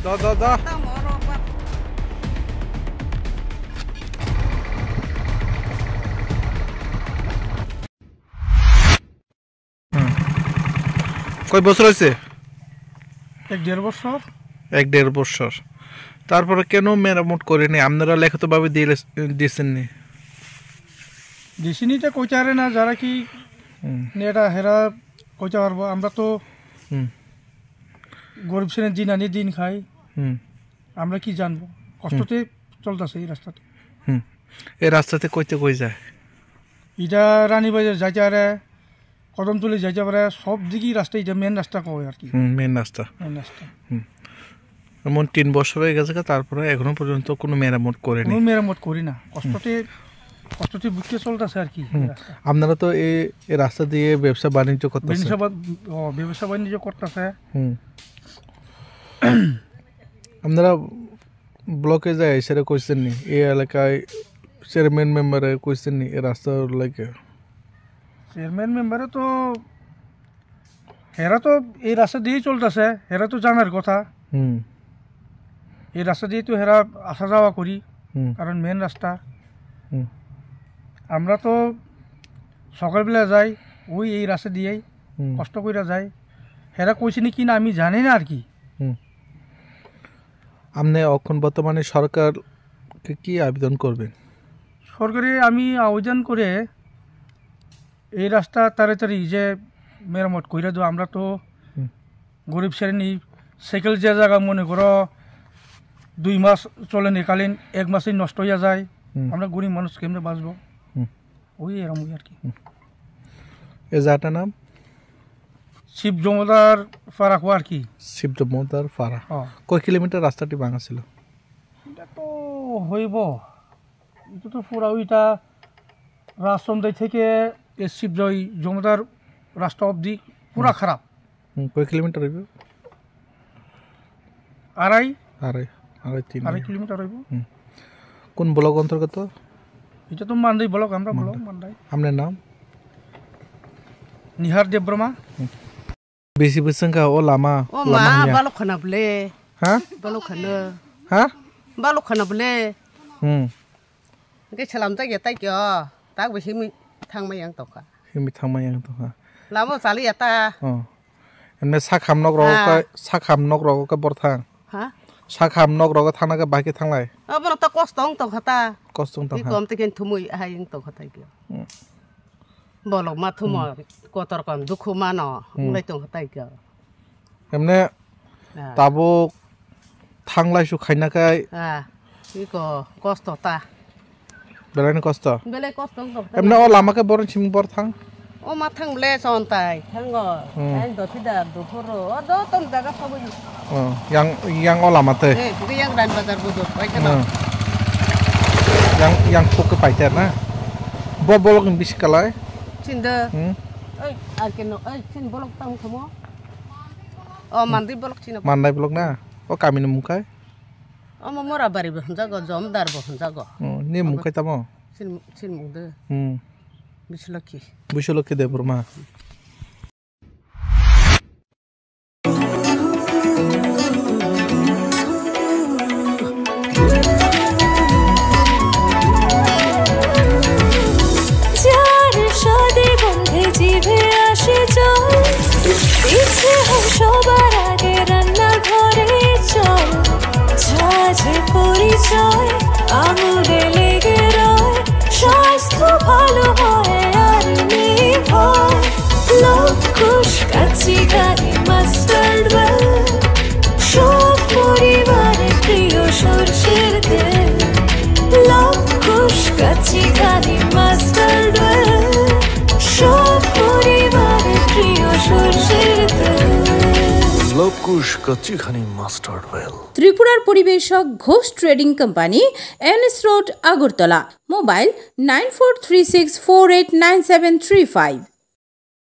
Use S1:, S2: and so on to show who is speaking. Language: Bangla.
S1: দা কয় বছর হয়েছে?
S2: 1-1.5 বছর।
S1: 1-1.5 বছর। তারপরে কেন মেরামত করেনি? আপনারা লিখিতভাবে দিয়েছেননি?
S2: দিছিনিটা কইতে পারে না, যারা কি এটা হেরা কইতে পারবো। আমরা তো গরিব শ্রেণীর দিন আনি দিন খাই, আমরা কি জানবো? কষ্টতে চলতেছে এই রাস্তাতে।
S1: এই রাস্তাতে কইতে কই যায়?
S2: এটা রানীবাজার যাইতে পারে, কদমতলি যাইতে পারে, সব দিকেই রাস্তা। এটা মেন রাস্তা কয় আর কি,
S1: মেন রাস্তা। এমন 3 বছর হয়ে গেছে, তারপরে এখনো পর্যন্ত কোনো মেরামত করেনি।
S2: কোনো মেরামত করি না, কষ্টতে বুঝতে চলতেছে আর কি।
S1: আপনারা তো এই রাস্তা দিয়ে ব্যবসা বাণিজ্য করতেছেন।
S2: ব্যবসা বাণিজ্য করতেছে।
S1: আপনারা ব্লকে যায় সেটা কইছেন নি? এই এলাকায় চেয়ারম্যান মেম্বারে কইছেন নি এই রাস্তার লাগে?
S2: চেয়ারম্যান মেম্বারে তো হেরা তো এই রাস্তা দিয়েই চলতেছে, হেরা তো জানার কথা। এই রাস্তা দিয়ে তো হেরা আসা যাওয়া করি, কারণ মেন রাস্তা। আমরা তো সকালবেলা যাই ওই এই রাস্তা দিয়েই, কষ্ট করে যাই। হেরা কইছে কি না আমি জানি না আর কি।
S1: আপনি এখন বর্তমানে সরকারকে কি আবেদন করবেন?
S2: সরকারে আমি আবেদন করে এই রাস্তা তাড়াতাড়ি যে মেরামত করে দেবো। আমরা তো গরিব শ্রেণী, সাইকেল যে জায়গা মনে করো 2 মাস চলে নিকালীন, 1 মাসেই নষ্ট হয়ে যায়। আমরা গরিব মানুষ কেমনে বাঁচবো? ওই এরম আর কি।
S1: এই জায়গাটার নাম
S2: শিব জমদার পাড়া আর কি।
S1: শিব জমদার পাড়া। কয় কিলোমিটার রাস্তাটি ভাঙা ছিল?
S2: এটা তো হইব, এটা তো পুরা ওইটা রাজচন্দ্র থেকে শিব জমদার রাস্তা অবধি পুরা খারাপ।
S1: কয় কিলোমিটার হইব?
S2: আড়াই
S1: 3
S2: কিলোমিটার হইব।
S1: কোন ব্লক অন্তর্গত?
S2: এটা তো মান্দাই ব্লক, আমরা ব্লক মান্দাই।
S1: আপনার নাম?
S2: নিহার দেববর্মা।
S1: বেশি বুঝছেন কা ও লামা?
S3: ও মা বালক খানা বলে।
S1: হ্যাঁ
S3: বালক খানা।
S1: হ্যাঁ
S3: বালক খানা বলে। cái salam tay ya tay kyo ta be himi thangmai yang toka
S1: himi thangmai yang toka
S3: lamo sali ya ta
S1: emne sakhamnok rog ka borthang
S3: ha
S1: sakhamnok rog thana ka baki thanglai
S3: abono ta kostong to khata
S1: kostong ta
S3: kom te ken thumui ha yang to khata kyo bolok ma thumo kotor kam dukhu ma no ngai to khata kyo
S1: emne tabo thanglai su khaina kai
S3: iko kosto ta
S1: belai kosto
S3: belai kosto
S1: emne o lama ke boron chim bor thang
S3: o ma thang ble son tai thang go ai do thida do thoro o do tom jaga sabu
S1: yang o lama te
S3: yang dan bazar budur pai kana
S1: yang pok ke paiter na bolok bis kalai
S3: cinda ai arkeno ai cin bolok tang thamo o mandi bolok cina
S1: mandai bolok na o kamine mukai
S3: ama mora bari bo jago jomdar bo jago
S1: ni mukai tamo
S3: sin mugde
S1: Bisholaki Deborma.
S4: পরিচয় আঙুলে লেগে রয়, স্বাস্থ্য ভালো হয় আর নির্ভয়। লবকুশ কাচি গাড়ি মাস্টার্ড ওয়েল, সব পরিবারের প্রিয় সরষের তেল। লবকুশ কাচি গাড়ি মাস্টার্ড ওয়েল, সব পরিবারের প্রিয় সরষের তেল।
S5: ত্রিপুরার পরিবেশক Ghosh trading company, NS road, Agartala. Mobile 9436489735।